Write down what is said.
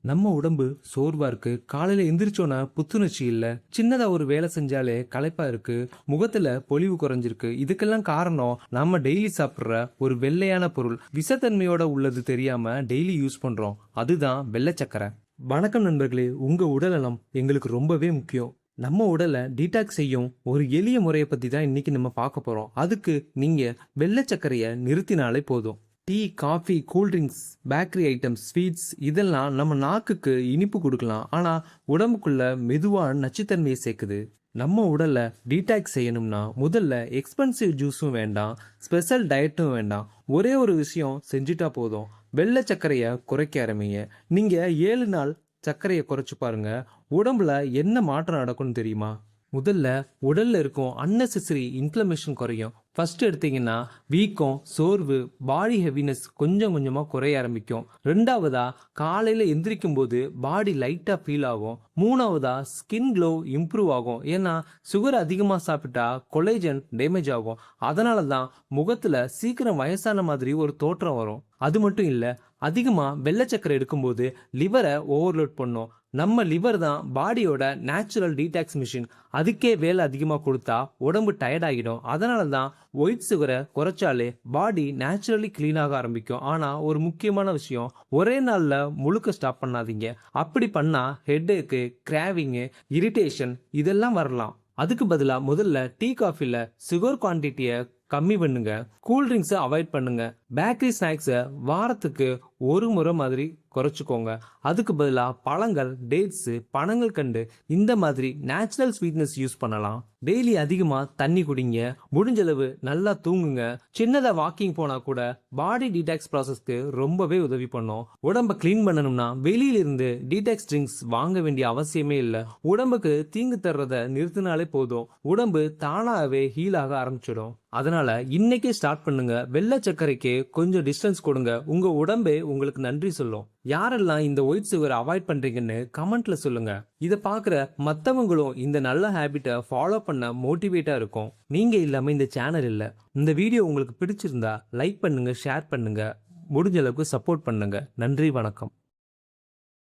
நம்ம உடம்பு சோர்வா இருக்கு, காலையில எந்திரிச்சோன்னா புத்துணர்ச்சி இல்ல, சின்னதா ஒரு வேலை செஞ்சாலே களைப்பா இருக்கு, முகத்துல பொலிவு குறைஞ்சிருக்கு. இதுக்கெல்லாம் காரணம் நம்ம டெய்லி சாப்பிடுற ஒரு வெள்ளையான பொருள் விஷத்தன்மையோட உள்ளது தெரியாம டெய்லி யூஸ் பண்றோம். அதுதான் வெள்ளை சக்கரை. வணக்கம் நண்பர்களே, உங்க உடல்நலம் எங்களுக்கு ரொம்பவே முக்கியம். நம்ம உடலை டீடாக்ஸ் செய்யும் ஒரு எளிய முறையை பத்தி தான் இன்னைக்கு நம்ம பார்க்க போறோம். அதுக்கு நீங்க வெள்ளை சர்க்கரையை நிறுத்தினாலே போதும். Tea, coffee, cool drinks, bakery items, sweets இதெல்லாம் நம்ம நாக்குக்கு இனிப்பு கொடுக்கலாம். ஆனால் உடம்புக்குள்ள மெதுவான நச்சுத்தன்மையை சேர்க்குது. நம்ம உடலை டீடாக்ஸ் செய்யணும்னா முதல்ல எக்ஸ்பென்சிவ் ஜூஸும் வேண்டாம், ஸ்பெஷல் டயட்டும் வேண்டாம். ஒரே ஒரு விஷயம் செஞ்சுட்டா போதும். வெள்ளை சர்க்கரையை குறைக்க ஆரம்பிங்க. நீங்கள் 7 நாள் சர்க்கரையை குறைச்சு பாருங்க. உடம்புல என்ன மாற்றம் நடக்கும்னு தெரியுமா? முதல்ல உடல்ல இருக்கும் அன்னெசரி இன்ஃப்ளமேஷன் குறையும். ஃபர்ஸ்ட் எடுத்தீங்கன்னா வீக்கம், சோர்வு, பாடி ஹெவினஸ் கொஞ்சம் கொஞ்சமா குறைய ஆரம்பிக்கும். ரெண்டாவதா காலையில எந்திரிக்கும் போது பாடி லைட்டா ஃபீல் ஆகும். மூணாவதா ஸ்கின் க்ளோ இம்ப்ரூவ் ஆகும். ஏன்னா சுகர் அதிகமாக சாப்பிட்டா கொலேஜன் டேமேஜ் ஆகும். அதனால தான் முகத்துல சீக்கிரம் வயசான மாதிரி ஒரு தோற்றம் வரும். அது மட்டும் இல்லை, அதிகமாக வெள்ளை சக்கரை எடுக்கும்போது லிவரை ஓவர்லோட் பண்ணும். நம்ம லிவர் தான் பாடியோட நேச்சுரல் டீடாக்ஸ் மிஷின். அதுக்கே வேலை அதிகமாக கொடுத்தா உடம்பு டயர்ட் ஆகிடும். அதனால தான் ஒயிட் சுகரை குறைச்சாலே பாடி நேச்சுரலி கிளீனாக ஆரம்பிக்கும். ஆனால் ஒரு முக்கியமான விஷயம், ஒரே நாளில் முழுக்க ஸ்டாப் பண்ணாதீங்க. அப்படி பண்ணால் ஹெட்டேக்கு, கிராவிங்கு, இரிட்டேஷன் இதெல்லாம் வரலாம். அதுக்கு பதிலாக முதல்ல டீ, காஃபியில் சுகர் குவான்டிட்டியை கம்மி பண்ணுங்க. கூல்ட்ரிங்க்ஸை அவாய்ட் பண்ணுங்க. பேக்கரி ஸ்நாக்ஸை வாரத்துக்கு ஒரு முறை மாதிரி குறைச்சிக்கோங்க. அதுக்கு பதிலாக பழங்கள், டேட்ஸு, பனங்கள் கண்டு இந்த மாதிரி நேச்சுரல் ஸ்வீட்னஸ் யூஸ் பண்ணலாம். டெய்லி அதிகமாக தண்ணி குடிங்க. முடிஞ்சளவு நல்லா தூங்குங்க. சின்னதாக வாக்கிங் போனால் கூட பாடி டீடாக்ஸ் ப்ராசஸ்க்கு ரொம்பவே உதவி பண்ணும். உடம்பை க்ளீன் பண்ணணும்னா வெளியிலிருந்து டீடாக்ஸ் ட்ரிங்க்ஸ் வாங்க வேண்டிய அவசியமே இல்லை. உடம்புக்கு தீங்கு தர்றதை நிறுத்தினாலே போதும். உடம்பு தானாகவே ஹீல் ஆக ஆரம்பிச்சிடும். அதனால இன்னைக்கே ஸ்டார்ட் பண்ணுங்க. வெள்ளை சர்க்கரைக்கு கொஞ்சம் டிஸ்டன்ஸ் கொடுங்க. உங்க உடம்பே உங்களுக்கு நன்றி சொல்லும். யாரெல்லாம் இந்த ஒயிட் சுகர் அவாய்ட் பண்றீங்கன்னு கமெண்ட்ல சொல்லுங்க. இதை பார்க்குற மற்றவங்களும் இந்த நல்ல ஹேபிட்டை ஃபாலோ பண்ண மோட்டிவேட்டா இருக்கும். நீங்க இல்லாம இந்த சேனல் இல்லை. இந்த வீடியோ உங்களுக்கு பிடிச்சிருந்தா லைக் பண்ணுங்க, ஷேர் பண்ணுங்க, முடிஞ்ச அளவுக்கு சப்போர்ட் பண்ணுங்க. நன்றி, வணக்கம்.